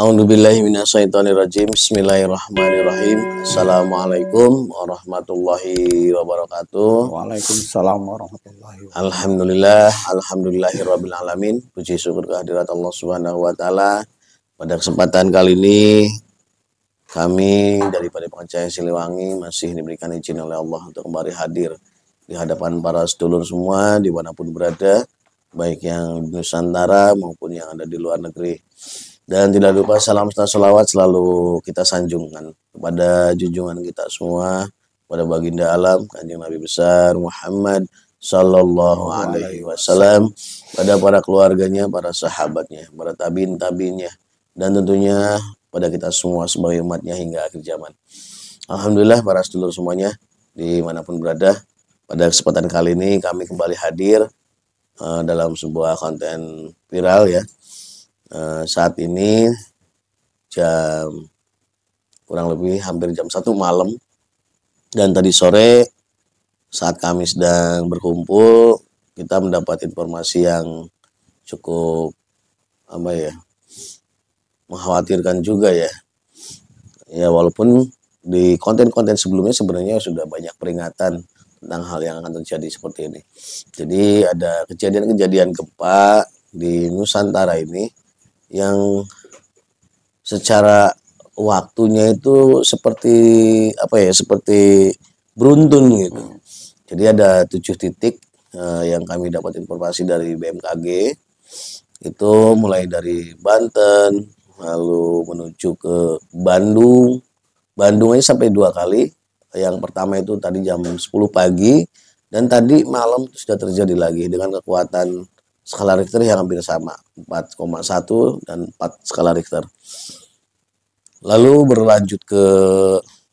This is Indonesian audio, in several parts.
A'udzubillahi minasyaitonirrajim. Bismillahirrahmanirrahim. Assalamualaikum warahmatullahi wabarakatuh. Waalaikumsalam warahmatullahi wabarakatuh. Alhamdulillahirabbil alamin. Puji syukur kehadirat Allah Subhanahu wa taala. Pada kesempatan kali ini kami dari Padepokan Cahaya Siliwangi masih diberikan izin oleh Allah untuk kembali hadir di hadapan para sedulur semua dimanapun berada, baik yang di Nusantara maupun yang ada di luar negeri. Dan tidak lupa salam serta sholawat selalu kita sanjungkan kepada junjungan kita semua, pada baginda alam Kanjeng Nabi besar Muhammad Sallallahu Alaihi Wasallam, pada para keluarganya, para sahabatnya, para tabiin-tabiinnya, dan tentunya pada kita semua sebagai umatnya hingga akhir zaman. Alhamdulillah para sedulur semuanya dimanapun berada, pada kesempatan kali ini kami kembali hadir dalam sebuah konten viral ya. Saat ini jam kurang lebih hampir jam 1 malam, dan tadi sore saat kami sedang berkumpul kita mendapat informasi yang cukup mengkhawatirkan juga ya. Ya walaupun di konten-konten sebelumnya sebenarnya sudah banyak peringatan tentang hal yang akan terjadi seperti ini. Jadi ada kejadian-kejadian gempa di Nusantara ini yang secara waktunya itu seperti seperti beruntun gitu. Jadi ada 7 titik yang kami dapat informasi dari BMKG, itu mulai dari Banten lalu menuju ke Bandung aja sampai 2 kali. Yang pertama itu tadi jam 10 pagi, dan tadi malam sudah terjadi lagi dengan kekuatan skala Richter yang hampir sama, 4,1 dan 4 skala Richter. Lalu berlanjut ke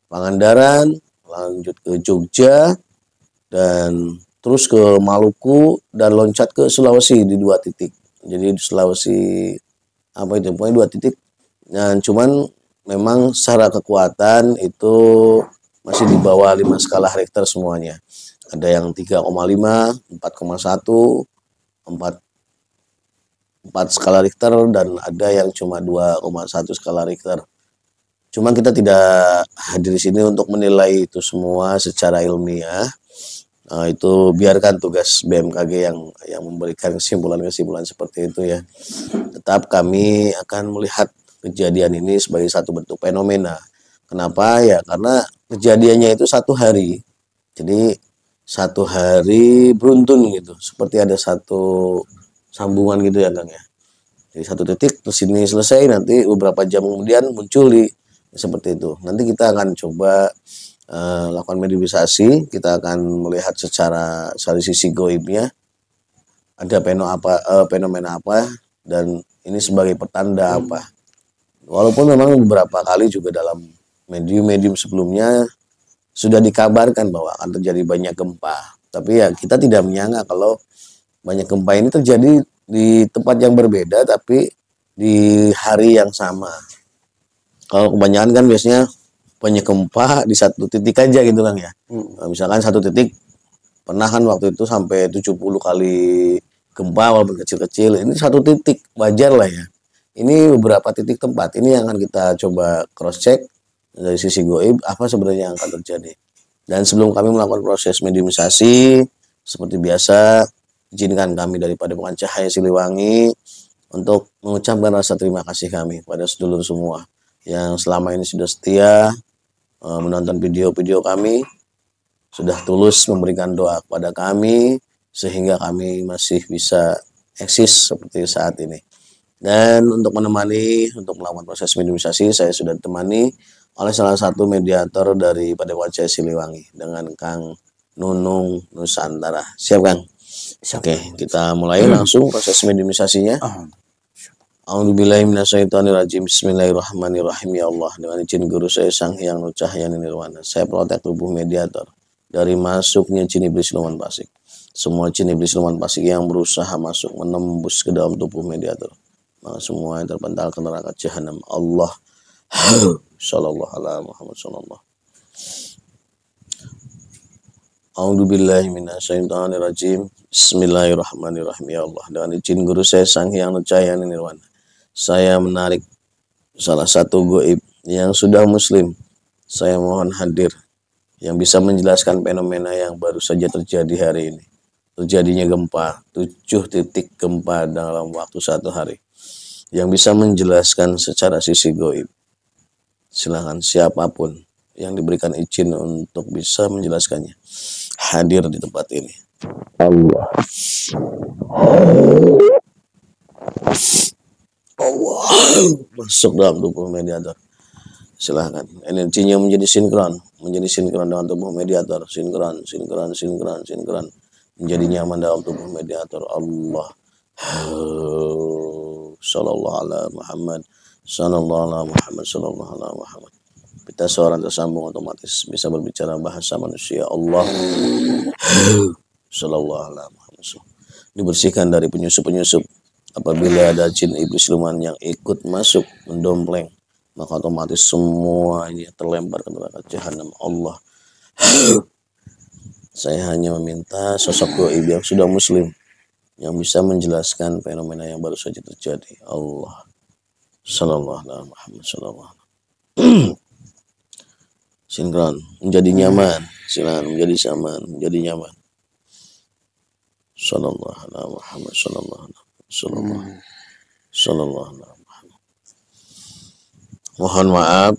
Pangandaran, lanjut ke Jogja, dan terus ke Maluku, dan loncat ke Sulawesi di 2 titik. Jadi di Sulawesi pokoknya 2 titik. Dan cuman memang secara kekuatan itu masih di bawah 5 skala Richter semuanya. Ada yang 3,5, 4,1, 4 skala Richter, dan ada yang cuma 2,1 skala Richter. Cuma kita tidak hadir di sini untuk menilai itu semua secara ilmiah. Itu biarkan tugas BMKG yang memberikan kesimpulan-kesimpulan seperti itu ya. Tetap kami akan melihat kejadian ini sebagai satu bentuk fenomena. Kenapa ya? Karena kejadiannya itu 1 hari. Jadi 1 hari beruntun gitu, seperti ada satu sambungan gitu ya Kang ya. Jadi 1 titik terus ini selesai, nanti beberapa jam kemudian muncul seperti itu. Nanti kita akan coba lakukan mediumisasi, kita akan melihat secara dari sisi goibnya ada fenomena apa, dan ini sebagai pertanda apa. Walaupun memang beberapa kali juga dalam medium-medium sebelumnya sudah dikabarkan bahwa akan terjadi banyak gempa, tapi ya kita tidak menyangka kalau banyak gempa ini terjadi di tempat yang berbeda tapi di hari yang sama. Kalau kebanyakan kan biasanya banyak gempa di 1 titik aja gitu kan ya. Misalkan 1 titik pernah kan waktu itu sampai 70 kali gempa walaupun kecil-kecil. Ini 1 titik wajar lah ya. Ini beberapa titik tempat. Ini yang akan kita coba cross check dari sisi goib apa sebenarnya yang akan terjadi. Dan sebelum kami melakukan proses mediumisasi, seperti biasa izinkan kami dari Padepokan Cahaya Siliwangi untuk mengucapkan rasa terima kasih kami pada sedulur semua yang selama ini sudah setia menonton video-video kami, sudah tulus memberikan doa kepada kami sehingga kami masih bisa eksis seperti saat ini. Dan untuk melakukan proses mediumisasi, saya sudah ditemani oleh salah satu mediator dari Padepokan Cahaya Siliwangi dengan Kang Nunung Nusantara. Siap Kang? Oke, kita mulai langsung proses mediumisasinya. A'udzubillahi minasyaitonirrajim. Bismillahirrahmanirrahim. Ya Allah, dengan izin guru saya Sang Hyang Nur Cahyani Nirwana, saya protek tubuh mediator dari masuknya jin iblis siluman fasik. Semua jin iblis siluman fasik yang berusaha masuk menembus ke dalam tubuh mediator, maka semua yang terpental ke neraka jahanam. Allah Sallallahu alaihi Muhammad sallallahu. A'udzubillahi minasyaitonirrajim. Bismillahirrahmanirrahim. Ya Allah, dengan izin guru saya Sang Hyang Nur Cahyani Nirwana, saya menarik salah satu goib yang sudah muslim, saya mohon hadir yang bisa menjelaskan fenomena yang baru saja terjadi hari ini. Terjadinya gempa, 7 titik gempa dalam waktu 1 hari. Yang bisa menjelaskan secara sisi goib. Silakan siapapun yang diberikan izin untuk bisa menjelaskannya. Hadir di tempat ini. Allah. Allah. Masuk dalam tubuh mediator. Silahkan. Energinya menjadi sinkron dengan tubuh mediator. Sinkron. Menjadi nyaman dalam tubuh mediator. Allah. Sallallahu ala Muhammad. Sallallahu ala Muhammad. Sallallahu ala Muhammad. Kita seorang tersambung otomatis bisa berbicara bahasa manusia. Allah. Sallallahu ala Muhammad. Dibersihkan dari penyusup-penyusup. Apabila ada jin iblis siluman yang ikut masuk mendompleng, maka otomatis semuanya terlempar ke neraka jahanam. Allah. Saya hanya meminta sosok goib yang sudah muslim yang bisa menjelaskan fenomena yang baru saja terjadi. Allah. Sallallahu alaihi Muhammad sallallahu. Sinkron, menjadi nyaman. Silakan menjadi nyaman. Sallallahu alaihi Muhammad sallallahu alaihi wasallam. Mohon maaf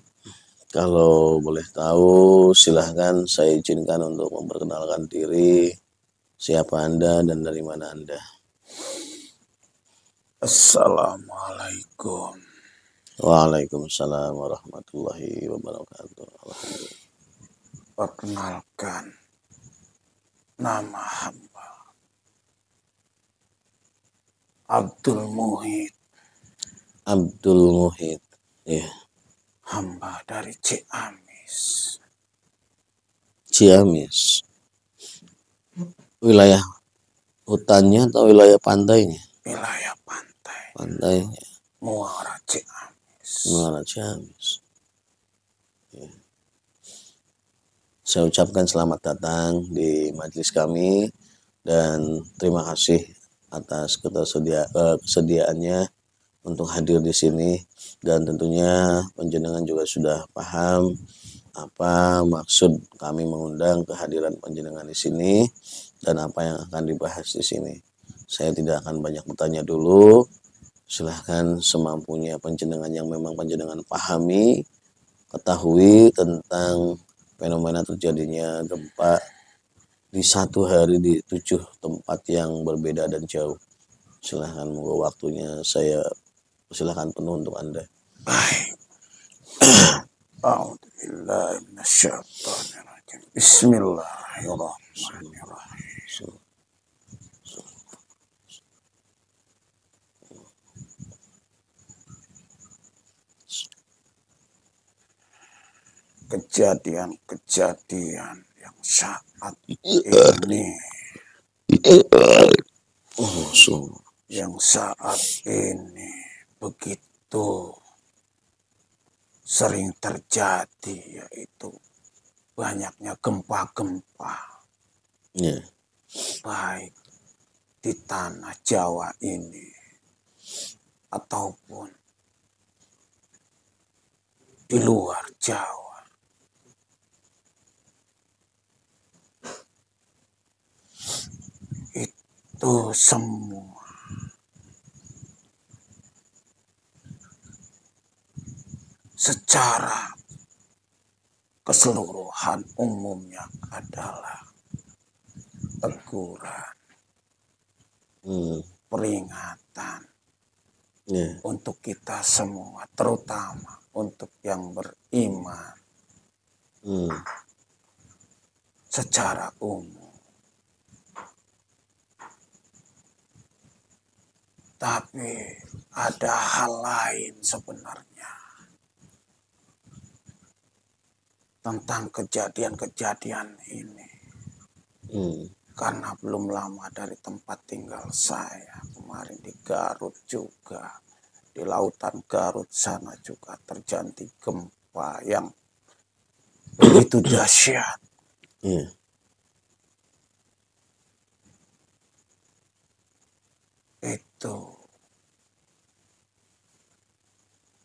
kalau boleh tahu, silahkan saya izinkan untuk memperkenalkan diri, siapa Anda dan dari mana Anda. Assalamualaikum. Waalaikumsalam warahmatullahi wabarakatuh. Alhamdulillah. Perkenalkan, nama hamba Abdul Muhid. Ya. Hamba dari Ciamis. Wilayah hutannya atau wilayah pantainya? Wilayah pantai. Pantainya. Muara Ciamis. Ya. Saya ucapkan selamat datang di majelis kami dan terima kasih atas kesediaannya untuk hadir di sini, dan tentunya panjenengan juga sudah paham apa maksud kami mengundang kehadiran panjenengan di sini dan apa yang akan dibahas di sini. Saya tidak akan banyak bertanya dulu. Silahkan semampunya panjenengan yang memang panjenengan pahami, ketahui tentang fenomena terjadinya gempa di 1 hari di 7 tempat yang berbeda dan jauh. Silahkan, monggo waktunya saya silahkan penuh untuk Anda. Baik. A'udzubillahi minasyaitonirrajim. Bismillahirrahmanirrahim. Kejadian-kejadian yang saat ini begitu sering terjadi, yaitu banyaknya gempa-gempa, baik di tanah Jawa ini ataupun di luar Jawa. Itu semua secara keseluruhan umumnya adalah teguran, peringatan untuk kita semua, terutama untuk yang beriman secara umum. Tapi ada hal lain sebenarnya tentang kejadian-kejadian ini. Karena belum lama dari tempat tinggal saya, kemarin di Garut juga, di lautan Garut sana juga terjadi gempa yang begitu dahsyat. Itu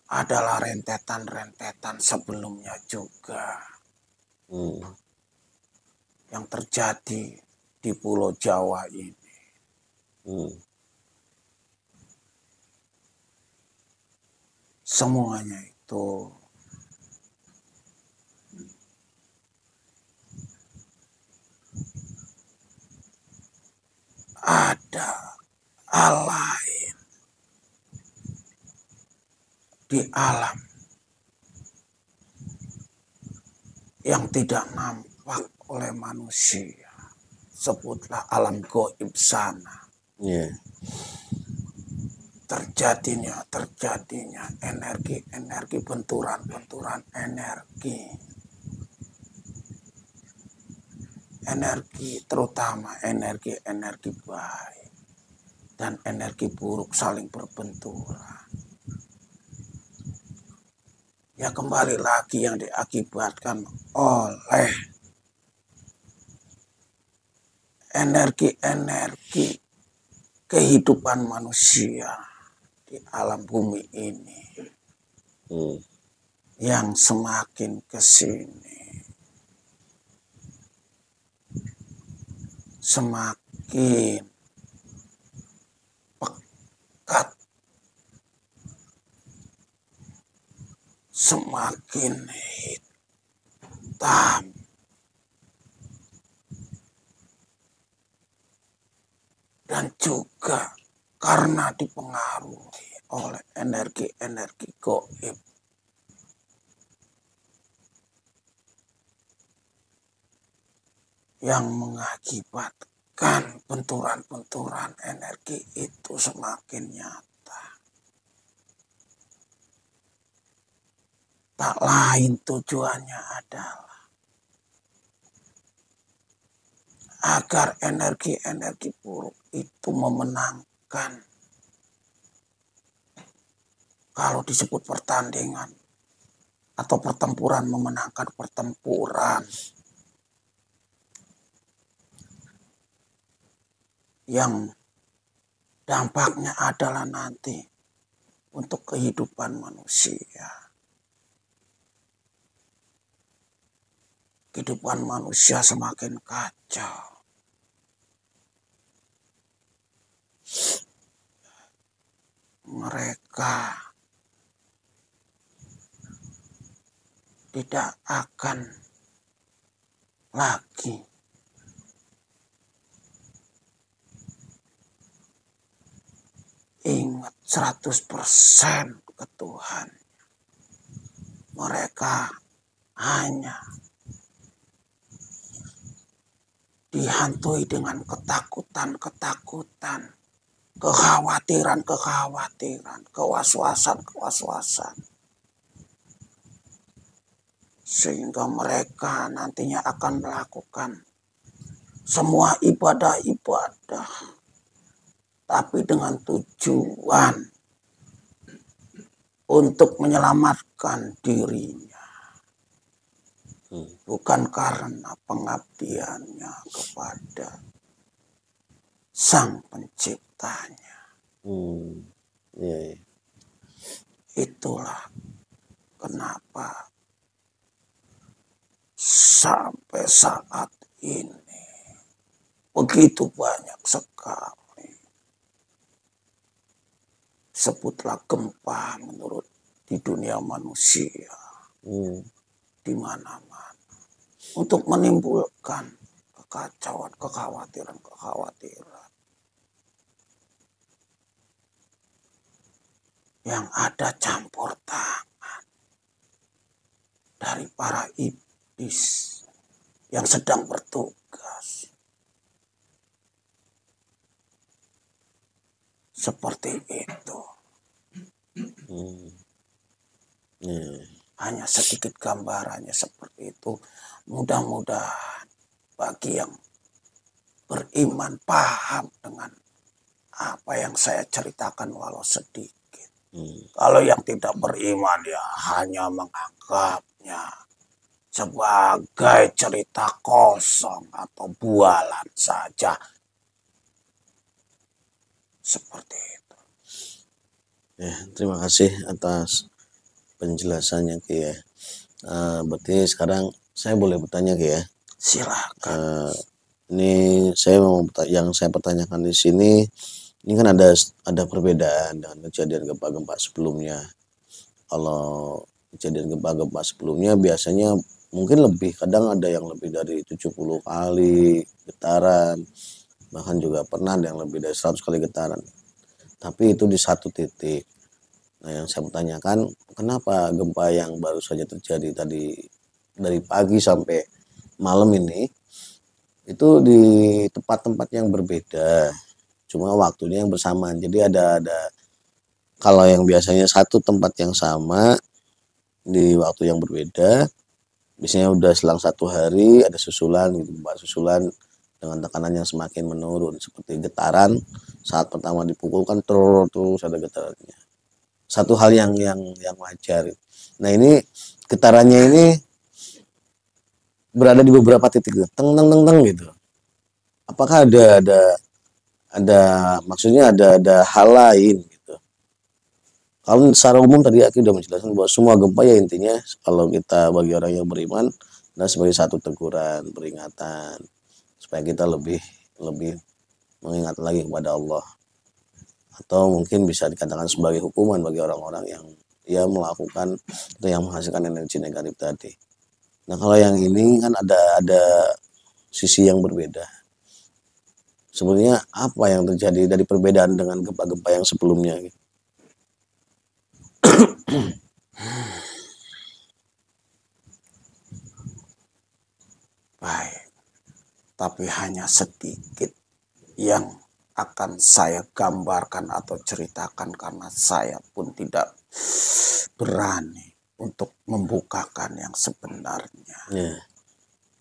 adalah rentetan-rentetan sebelumnya juga yang terjadi di Pulau Jawa ini. Semuanya itu ada hal lain di alam yang tidak nampak oleh manusia. Sebutlah alam gaib sana. Terjadinya energi, benturan energi, terutama energi baik dan energi buruk saling berbenturan. Ya kembali lagi yang diakibatkan oleh energi kehidupan manusia di alam bumi ini yang semakin kesini semakin pekat, semakin hitam, dan juga karena dipengaruhi oleh energi gaib yang mengakibatkan benturan energi itu semakin nyata. Tak lain tujuannya adalah agar energi buruk itu memenangkan. Kalau disebut pertandingan atau pertempuran, memenangkan pertempuran yang dampaknya adalah nanti untuk kehidupan manusia. Kehidupan manusia semakin kacau. Mereka tidak akan lagi ingat 100% ke Tuhan. Mereka hanya dihantui dengan ketakutan, kekhawatiran, kewaswasan. Sehingga mereka nantinya akan melakukan semua ibadah, tapi dengan tujuan untuk menyelamatkan dirinya, bukan karena pengabdiannya kepada Sang Penciptanya. Itulah kenapa sampai saat ini begitu banyak sekali, sebutlah gempa menurut di dunia manusia, di mana-mana, untuk menimbulkan kekacauan, kekhawatiran. Yang ada campur tangan dari para iblis yang sedang bertugas. Seperti itu. Hanya sedikit gambarannya seperti itu. Mudah-mudahan bagi yang beriman paham dengan apa yang saya ceritakan walau sedikit. Kalau yang tidak beriman ya hanya menganggapnya sebagai cerita kosong atau bualan saja. Seperti itu. Terima kasih atas penjelasannya Ki ya. Berarti sekarang saya boleh bertanya Ki ya. Silakan. Ini saya mau yang saya pertanyakan di sini, ini kan ada perbedaan dengan kejadian gempa-gempa sebelumnya. Kalau kejadian gempa-gempa sebelumnya biasanya mungkin kadang ada yang lebih dari 70 kali getaran, bahkan juga pernah ada yang lebih dari 100 kali getaran. Tapi itu di satu titik. Nah, yang saya pertanyakan, kenapa gempa yang baru saja terjadi tadi dari pagi sampai malam ini itu di tempat-tempat yang berbeda, cuma waktunya yang bersamaan. Jadi ada kalau yang biasanya satu tempat yang sama di waktu yang berbeda, biasanya udah selang 1 hari ada susulan gitu, gempa susulan dengan tekanan yang semakin menurun, seperti getaran saat pertama dipukul kan terus ada getarannya. Satu hal yang wajar. Nah, ini getarannya ini berada di beberapa titik, teng teng teng teng gitu. Apakah ada maksudnya ada hal lain gitu. Kalau secara umum tadi aku sudah menjelaskan bahwa semua gempa ya intinya kalau kita bagi orang yang beriman adalah sebagai satu teguran, peringatan supaya kita lebih mengingat lagi kepada Allah, atau mungkin bisa dikatakan sebagai hukuman bagi orang-orang yang ya melakukan atau yang menghasilkan energi negatif tadi. Nah, kalau yang ini kan ada sisi yang berbeda. Sebenarnya apa yang terjadi dari perbedaan dengan gempa-gempa yang sebelumnya? Baik, tapi hanya sedikit yang akan saya gambarkan atau ceritakan karena saya pun tidak berani untuk membukakan yang sebenarnya.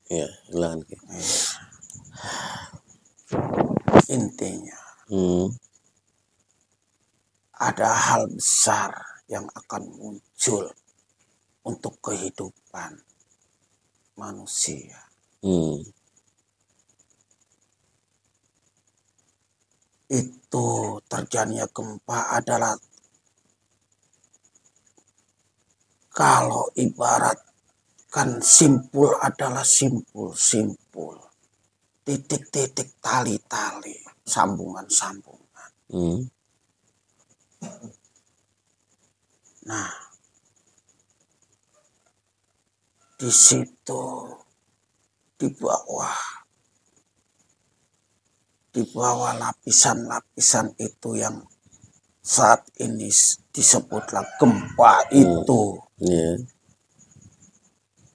Ya, silakan. Intinya, Hmm. ada hal besar yang akan muncul untuk kehidupan manusia. Itu terjadinya gempa adalah kalau ibaratkan simpul adalah simpul-simpul, titik-titik tali-tali, sambungan-sambungan. Nah, di situ di bawah lapisan-lapisan itu yang saat ini disebutlah gempa itu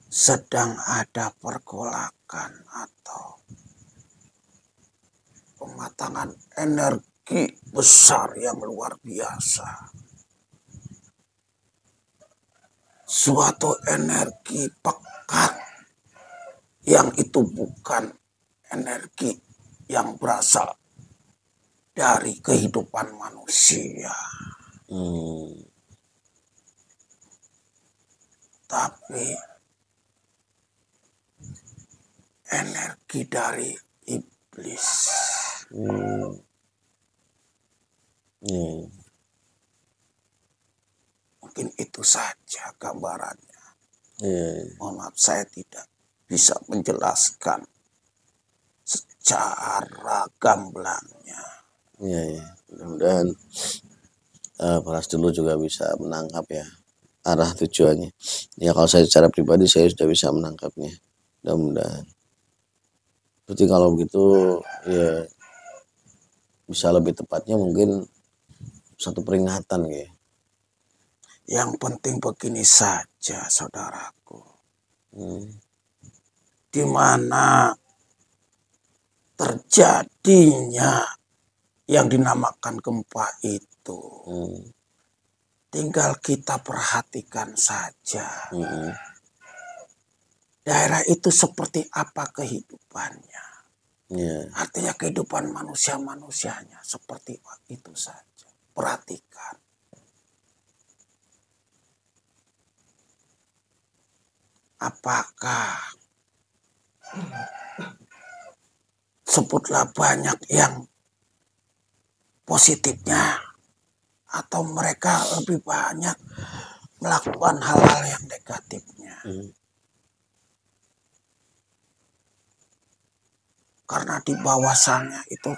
sedang ada pergolakan atau pematangan energi besar yang luar biasa. Suatu energi pekat yang itu bukan energi yang berasal dari kehidupan manusia. Tapi energi dari iblis. Mungkin itu saja gambarannya. Mohon maaf, saya tidak bisa menjelaskan secara gamblangnya. Mudah-mudahan Pras dulu juga bisa menangkap ya arah tujuannya. Ya, kalau saya secara pribadi saya sudah bisa menangkapnya. Mudah-mudahan. Berarti kalau begitu ya bisa lebih tepatnya mungkin satu peringatan ya. Yang penting begini saja, saudaraku. Di mana terjadinya yang dinamakan gempa itu, tinggal kita perhatikan saja. Daerah itu seperti apa kehidupannya. Artinya kehidupan manusianya seperti itu saja. Perhatikan. Apakah sebutlah banyak yang positifnya atau mereka lebih banyak melakukan hal-hal yang negatifnya. Karena di bawah sana itu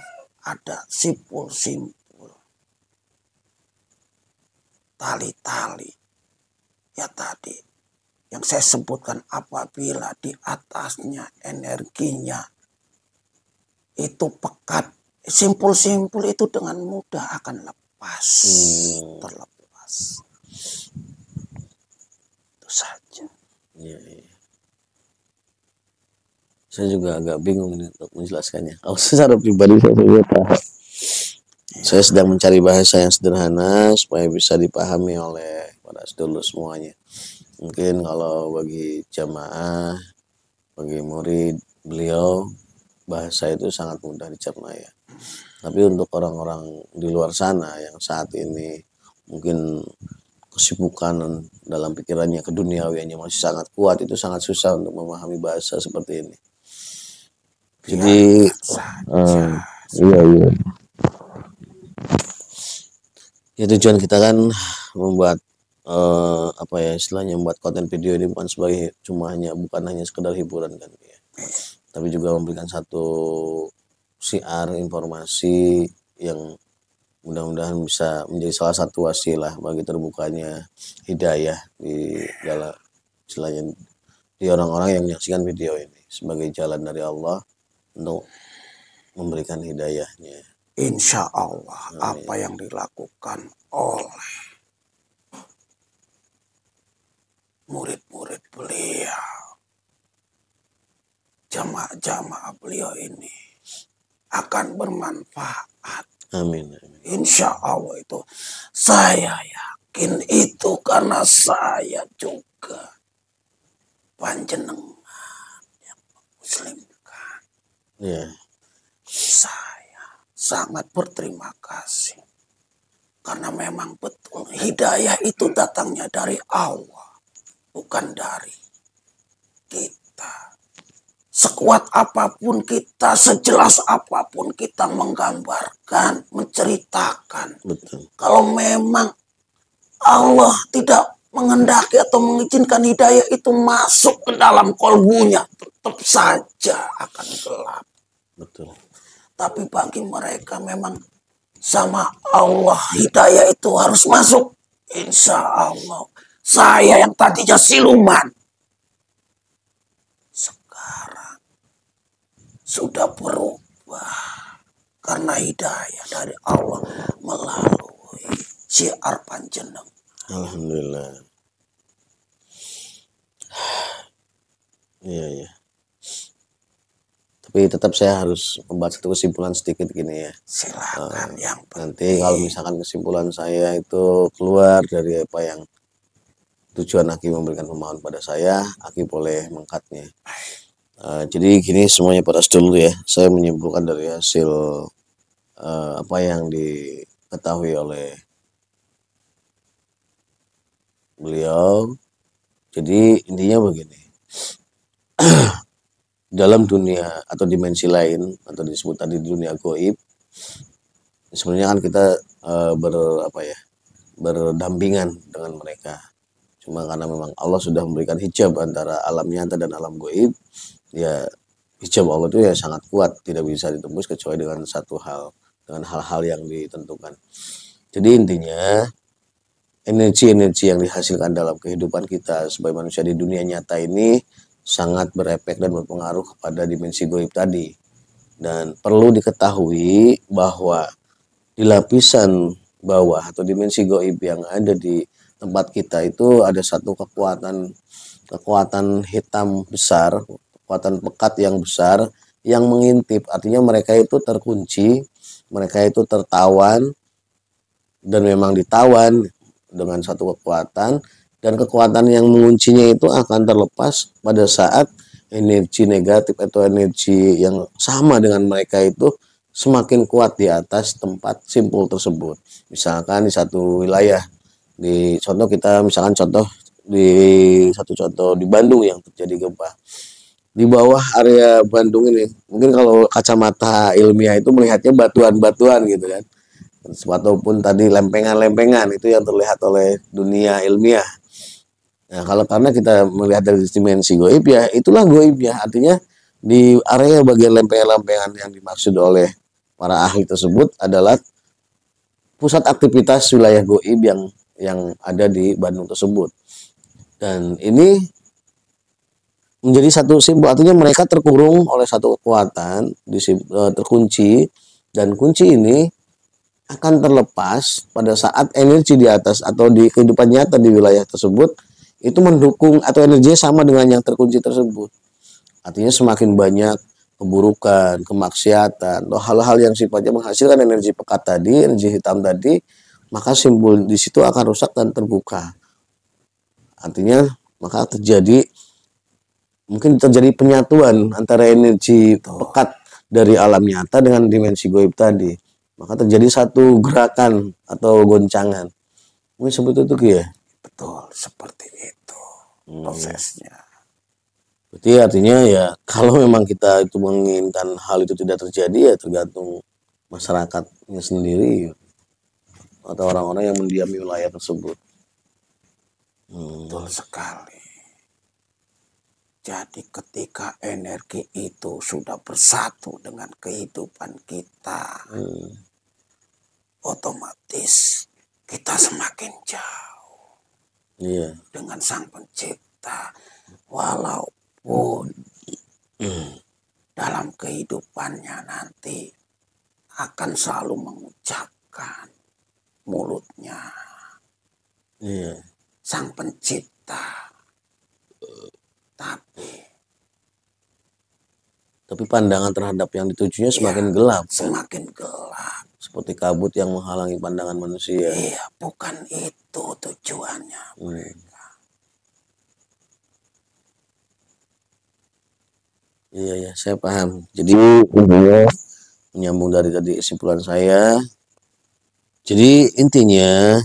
ada simpul-simpul, tali-tali. Ya tadi yang saya sebutkan, apabila di atasnya energinya itu pekat, simpul-simpul itu dengan mudah akan lepas, terlepas. Itu saja. Ya, ya. Saya juga agak bingung untuk menjelaskannya. Kalau secara pribadi saya paham. Saya sedang mencari bahasa yang sederhana supaya bisa dipahami oleh para sedulur semuanya. Mungkin kalau bagi jamaah, bagi murid beliau, bahasa itu sangat mudah dicerna ya. Tapi untuk orang-orang di luar sana yang saat ini mungkin kesibukan dalam pikirannya keduniawiannya masih sangat kuat, itu sangat susah untuk memahami bahasa seperti ini. Jadi iya. Ya tujuan kita kan membuat istilahnya membuat konten video ini bukan bukan hanya sekedar hiburan kan ya. Tapi juga memberikan satu siar informasi yang mudah-mudahan bisa menjadi salah satu wasilah bagi terbukanya hidayah di dalam istilahnya di orang-orang yang menyaksikan video ini sebagai jalan dari Allah untuk memberikan hidayahnya. Insya Allah. Amin. Apa yang dilakukan oleh murid-murid beliau, jamaah-jamaah beliau ini akan bermanfaat. Amin. Insya Allah itu. Saya yakin itu karena saya juga panjenengan yang muslimkan. Ya. Saya sangat berterima kasih. Karena memang betul hidayah itu datangnya dari Allah, bukan dari kita. Sekuat apapun kita, sejelas apapun kita menggambarkan, menceritakan. Betul. Kalau memang Allah tidak mengendaki atau mengizinkan hidayah itu masuk ke dalam kolbunya, tetap saja akan gelap. Betul. Tapi bagi mereka memang sama Allah hidayah itu harus masuk. Insya Allah. Saya yang tadinya siluman, sekarang sudah berubah karena hidayah dari Allah melalui syiar panjenengan. Alhamdulillah. Iya. Tapi tetap saya harus membuat satu kesimpulan sedikit gini ya. Silakan yang nanti kalau misalkan kesimpulan saya itu keluar dari apa yang tujuan Aki memberikan pemahaman pada saya, Aki boleh mengkatnya. Jadi gini semuanya pada dulu ya. Saya menyimpulkan dari hasil apa yang diketahui oleh beliau. Jadi intinya begini. Dalam dunia atau dimensi lain atau disebut tadi dunia gaib, sebenarnya kan kita berdampingan dengan mereka. Cuma karena memang Allah sudah memberikan hijab antara alam nyata dan alam gaib, ya hijab Allah itu ya sangat kuat, tidak bisa ditembus kecuali dengan satu hal, dengan hal-hal yang ditentukan. Jadi intinya energi-energi yang dihasilkan dalam kehidupan kita sebagai manusia di dunia nyata ini sangat berefek dan berpengaruh kepada dimensi gaib tadi. Dan perlu diketahui bahwa di lapisan bawah atau dimensi gaib yang ada di tempat kita itu ada satu kekuatan hitam besar, kekuatan pekat yang besar yang mengintip. Artinya mereka itu terkunci, mereka itu tertawan dan memang ditawan dengan satu kekuatan. Dan kekuatan yang menguncinya itu akan terlepas pada saat energi negatif atau energi yang sama dengan mereka itu semakin kuat di atas tempat simpul tersebut. Misalkan di satu wilayah, di contoh kita misalkan di Bandung yang terjadi gempa. Di bawah area Bandung ini, mungkin kalau kacamata ilmiah itu melihatnya batuan-batuan gitu kan. Ataupun tadi lempengan-lempengan itu yang terlihat oleh dunia ilmiah. Nah, kalau karena kita melihat dari dimensi goib ya itulah goibnya. Artinya di area bagian lempengan-lempengan yang dimaksud oleh para ahli tersebut adalah pusat aktivitas wilayah goib yang ada di Bandung tersebut. Dan ini menjadi satu simbol, artinya mereka terkurung oleh satu kekuatan, terkunci, dan kunci ini akan terlepas pada saat energi di atas atau di kehidupan nyata di wilayah tersebut itu mendukung atau energinya sama dengan yang terkunci tersebut. Artinya semakin banyak keburukan, kemaksiatan, atau hal-hal yang sifatnya menghasilkan energi pekat tadi, energi hitam tadi, maka simbol di situ akan rusak dan terbuka. Artinya maka mungkin terjadi penyatuan antara energi pekat dari alam nyata dengan dimensi goib tadi. Maka terjadi satu gerakan atau goncangan. Mungkin seperti itu ya. Betul, seperti itu prosesnya. Berarti artinya ya kalau memang kita itu menginginkan hal itu tidak terjadi ya tergantung masyarakatnya sendiri atau orang-orang yang mendiami wilayah tersebut. Betul sekali. Jadi ketika energi itu sudah bersatu dengan kehidupan kita, otomatis kita semakin jauh dengan Sang Pencipta. Walaupun dalam kehidupannya nanti akan selalu mengucapkan mulutnya Sang Pencipta. Tapi pandangan terhadap yang ditujunya semakin gelap. Semakin gelap. Seperti kabut yang menghalangi pandangan manusia. Iya, bukan itu tujuannya mereka. Iya, saya paham. Jadi menyambung dari tadi kesimpulan saya. Jadi intinya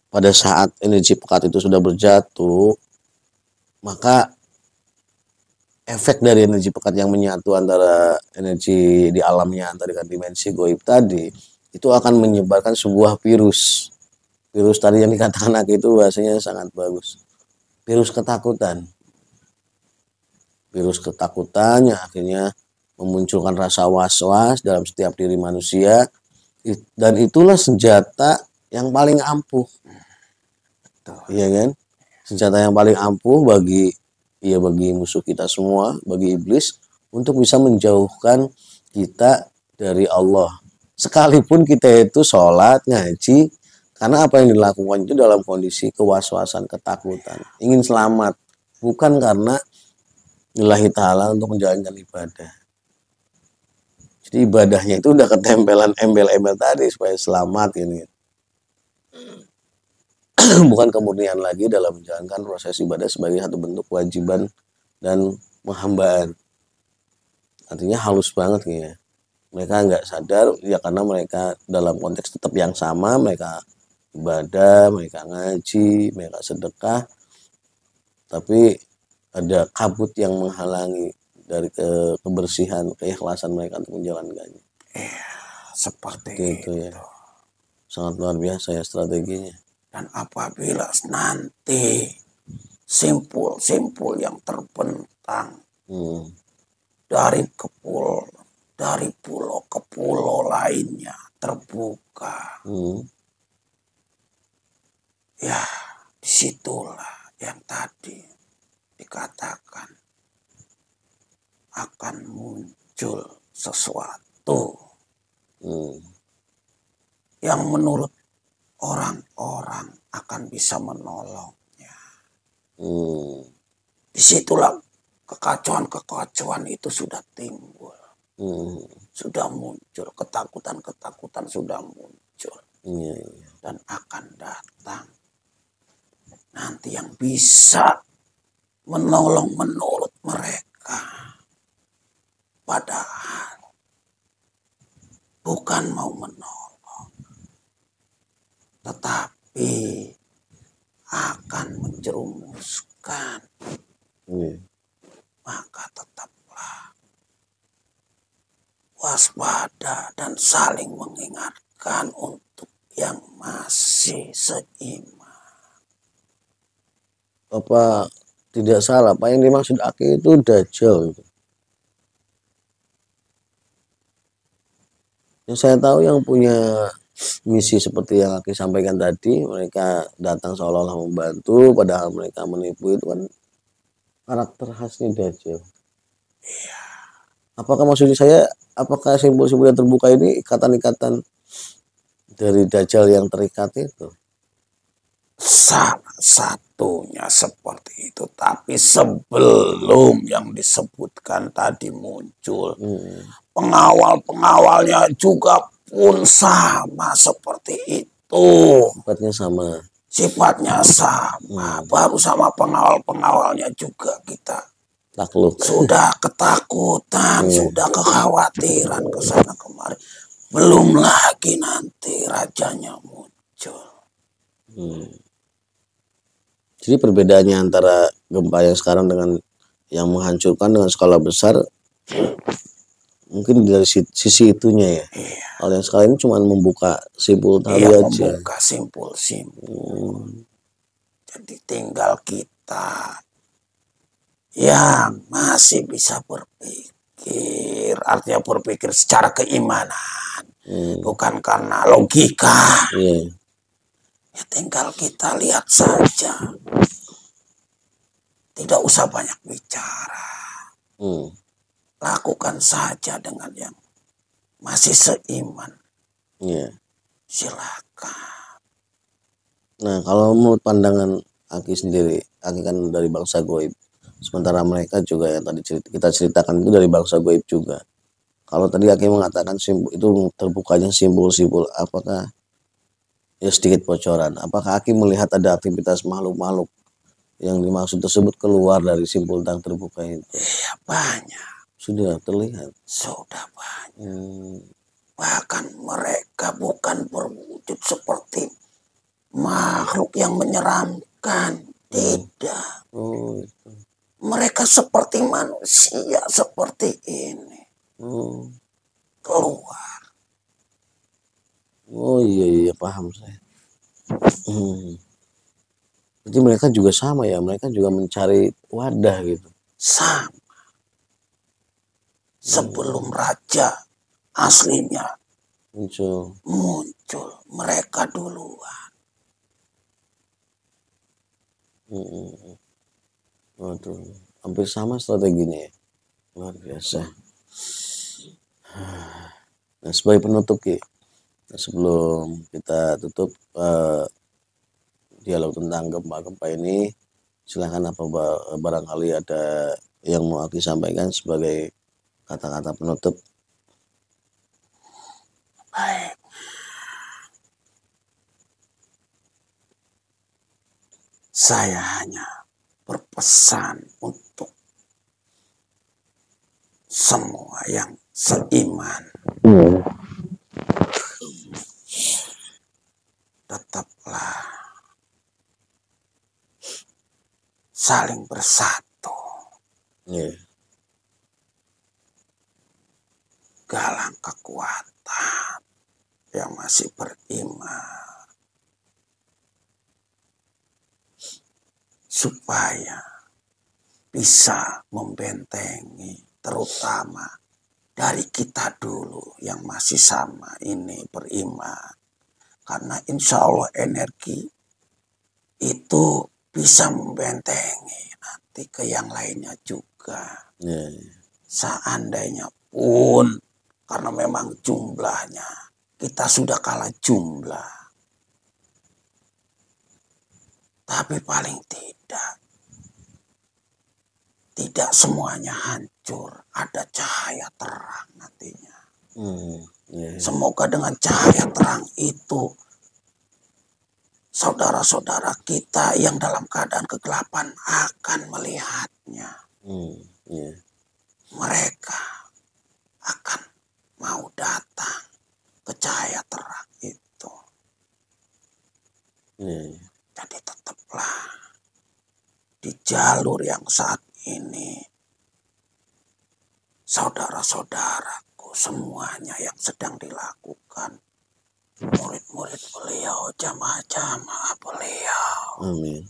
pada saat energi pekat itu sudah berjatuh, maka efek dari energi pekat yang menyatu antara energi di alamnya antara dengan dimensi goib tadi itu akan menyebarkan sebuah virus. Virus tadi yang dikatakan Aki itu bahasanya sangat bagus. Virus ketakutan. Virus ketakutan yang akhirnya memunculkan rasa was-was dalam setiap diri manusia, dan itulah senjata yang paling ampuh. Iya kan? Senjata yang paling ampuh bagi musuh kita semua, bagi iblis, untuk bisa menjauhkan kita dari Allah. Sekalipun kita itu sholat, ngaji, karena apa yang dilakukan itu dalam kondisi kewaswasan, ketakutan, ingin selamat, bukan karena lillahi ta'ala untuk menjalankan ibadah. Jadi ibadahnya itu udah ketempelan embel-embel tadi supaya selamat ini. Bukan kemurnian lagi dalam menjalankan proses ibadah sebagai satu bentuk kewajiban dan penghambaan. Artinya halus banget ya. Mereka nggak sadar ya karena mereka dalam konteks tetap yang sama, mereka ibadah, mereka ngaji, mereka sedekah, tapi ada kabut yang menghalangi dari kebersihan, keikhlasan mereka untuk menjalankannya. Seperti itu ya. Sangat luar biasa ya strateginya. Dan apabila nanti simpul-simpul yang terbentang dari pulau ke pulau lainnya terbuka, ya disitulah yang tadi dikatakan akan muncul sesuatu yang menurut orang-orang akan bisa menolongnya. Disitulah kekacauan-kekacauan itu sudah timbul, sudah muncul, ketakutan-ketakutan sudah muncul, dan akan datang nanti yang bisa menolong menurut mereka, padahal bukan mau menolong, tetapi akan menjerumuskan. Maka tetaplah waspada dan saling mengingatkan untuk yang masih seiman. apa tidak salah, apa yang dimaksud Aki itu Dajjal. Yang saya tahu yang punya misi seperti yang Aki sampaikan tadi, mereka datang seolah-olah membantu, padahal mereka menipu, itu kan karakter khasnya Dajjal. Apakah maksudnya saya, apakah simbol-simbol yang terbuka ini ikatan-ikatan dari Dajjal yang terikat itu? Salah satunya seperti itu. Tapi sebelum yang disebutkan tadi muncul, pengawal-pengawalnya juga pun sama seperti itu. Sifatnya sama. Sifatnya sama. Baru sama pengawal-pengawalnya juga kita Takluk. sudah ketakutan, sudah kekhawatiran ke sana kemari. Belum lagi nanti rajanya muncul. Jadi perbedaannya antara gempa yang sekarang dengan yang menghancurkan dengan skala besar, mungkin dari sisi itunya ya. Iya. Kalau yang sekarang ini cuma membuka simpul tali Iya, aja. membuka simpul-simpul. Jadi tinggal kita yang masih bisa berpikir, artinya berpikir secara keimanan, bukan karena logika. Iya. Ya tinggal kita lihat saja. Tidak usah banyak bicara. Lakukan saja dengan yang masih seiman. Iya. Silakan. Nah, kalau menurut pandangan Aki sendiri, Aki kan dari bangsa goib. Sementara mereka juga yang tadi kita ceritakan itu dari bangsa goib juga. Kalau tadi Aki mengatakan itu terbukanya simbol-simbol, apakah ya sedikit bocoran, apakah Aki melihat ada aktivitas makhluk-makhluk yang dimaksud tersebut keluar dari simpul tang terbuka itu? Iya, banyak. Sudah terlihat. Sudah banyak. Bahkan mereka bukan berwujud seperti makhluk yang menyeramkan. Tidak. Itu. Mereka seperti manusia seperti ini. Keluar. Oh iya paham saya. Jadi mereka juga sama ya, mereka juga mencari wadah gitu. Sama. Sebelum raja aslinya muncul, mereka duluan. Waduh, hampir sama strateginya ya. Luar biasa. Nah, sebagai penutup Ki, sebelum kita tutup dialog tentang gempa-gempa ini, silahkan apa barangkali ada yang mau Aki sampaikan sebagai kata-kata penutup. Baik. Saya hanya berpesan untuk semua yang seiman. Tetaplah saling bersatu. Galang kekuatan yang masih beriman. Supaya bisa membentengi, terutama dari kita dulu yang masih sama ini beriman. Karena insya Allah energi itu bisa membentengi nanti ke yang lainnya juga. Seandainya pun, karena memang jumlahnya, kita sudah kalah jumlah. Tapi paling tidak semuanya hancur. Ada cahaya terang nantinya. Semoga dengan cahaya terang itu, saudara-saudara kita yang dalam keadaan kegelapan akan melihatnya. Mereka akan mau datang ke cahaya terang itu. Jadi tetaplah di jalur yang saat ini, saudara-saudaraku semuanya yang sedang dilakukan, murid-murid beliau, jamaah-jamaah beliau. Amin.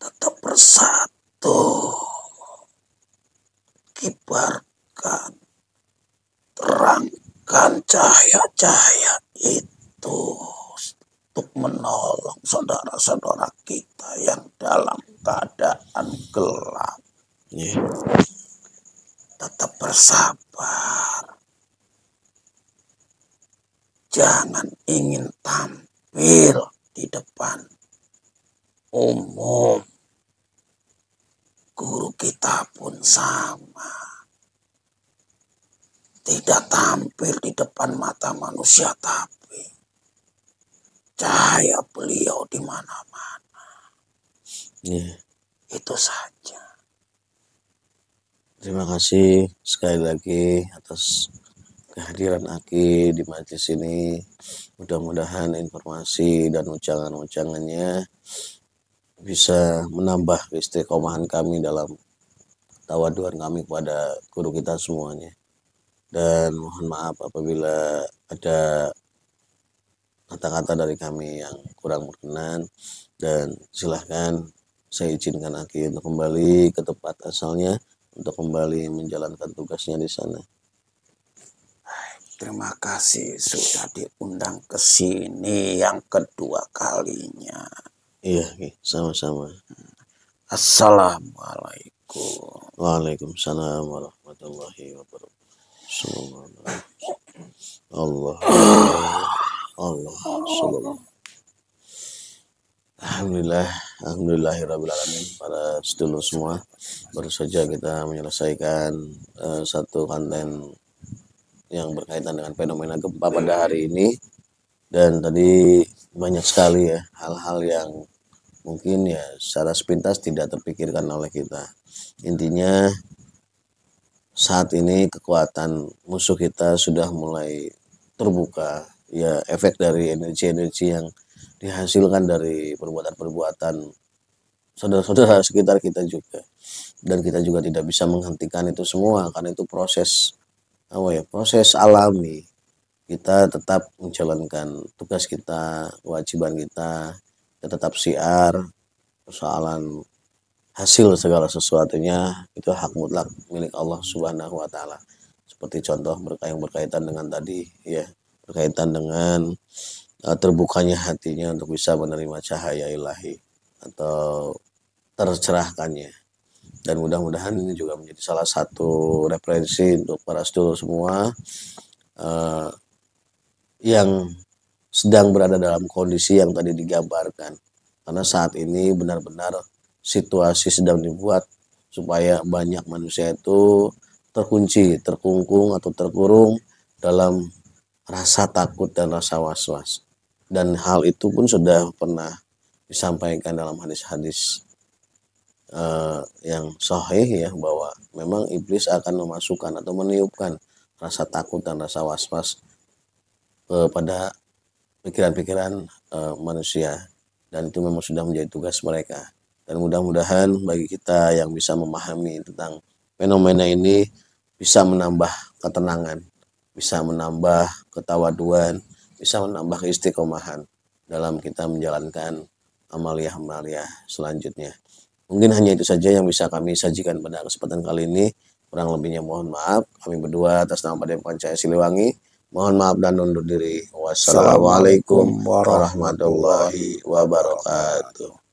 tetap bersatu, kibarkan, terangkan cahaya-cahaya itu untuk menolong saudara-saudara kita yang dalam keadaan gelap. Tetap bersabar. Jangan ingin tampil di depan umum. Guru kita pun sama. Tidak tampil di depan mata manusia, tapi cahaya beliau di mana-mana. Itu saja. Terima kasih sekali lagi atas kehadiran Aki di majelis ini. Mudah-mudahan informasi dan ucangan-ucangannya bisa menambah istiqomahan kami dalam tawaduan kami kepada guru kita semuanya. Dan mohon maaf apabila ada kata-kata dari kami yang kurang berkenan, dan silahkan saya izinkan Aki untuk kembali ke tempat asalnya untuk kembali menjalankan tugasnya di sana. Terima kasih sudah diundang ke sini yang kedua kalinya. Iya, sama-sama. Assalamualaikum. Waalaikumsalam warahmatullahi wabarakatuh. Allah. Alhamdulillahirabbil alamin. Para sedulur semua, baru saja kita menyelesaikan satu konten yang berkaitan dengan fenomena gempa pada hari ini, dan tadi banyak sekali ya hal-hal yang mungkin ya secara sepintas tidak terpikirkan oleh kita. Intinya saat ini kekuatan musuh kita sudah mulai terbuka, ya efek dari energi-energi yang dihasilkan dari perbuatan-perbuatan saudara-saudara sekitar kita juga. Dan kita juga tidak bisa menghentikan itu semua karena itu proses proses alami. Kita tetap menjalankan tugas kita, kewajiban kita tetap siar. Persoalan hasil segala sesuatunya itu hak mutlak milik Allah Subhanahu wa taala. Seperti contoh yang berkaitan dengan tadi ya, berkaitan dengan terbukanya hatinya untuk bisa menerima cahaya ilahi atau tercerahkannya. Dan mudah-mudahan ini juga menjadi salah satu referensi untuk para sedulur semua yang sedang berada dalam kondisi yang tadi digambarkan. Karena saat ini benar-benar situasi sedang dibuat supaya banyak manusia itu terkunci, terkungkung atau terkurung dalam rasa takut dan rasa was-was. Dan hal itu pun sudah pernah disampaikan dalam hadis-hadis yang sahih ya, bahwa memang iblis akan memasukkan atau meniupkan rasa takut dan rasa was-was kepada pikiran-pikiran manusia, dan itu memang sudah menjadi tugas mereka. Dan mudah-mudahan bagi kita yang bisa memahami tentang fenomena ini bisa menambah ketenangan, bisa menambah ketawaduan, bisa menambah keistiqomahan dalam kita menjalankan amaliyah-amaliyah selanjutnya. Mungkin hanya itu saja yang bisa kami sajikan pada kesempatan kali ini. Kurang lebihnya mohon maaf. Kami berdua atas nama Padepokan Cahaya Siliwangi mohon maaf dan undur diri. Wassalamualaikum warahmatullahi wabarakatuh.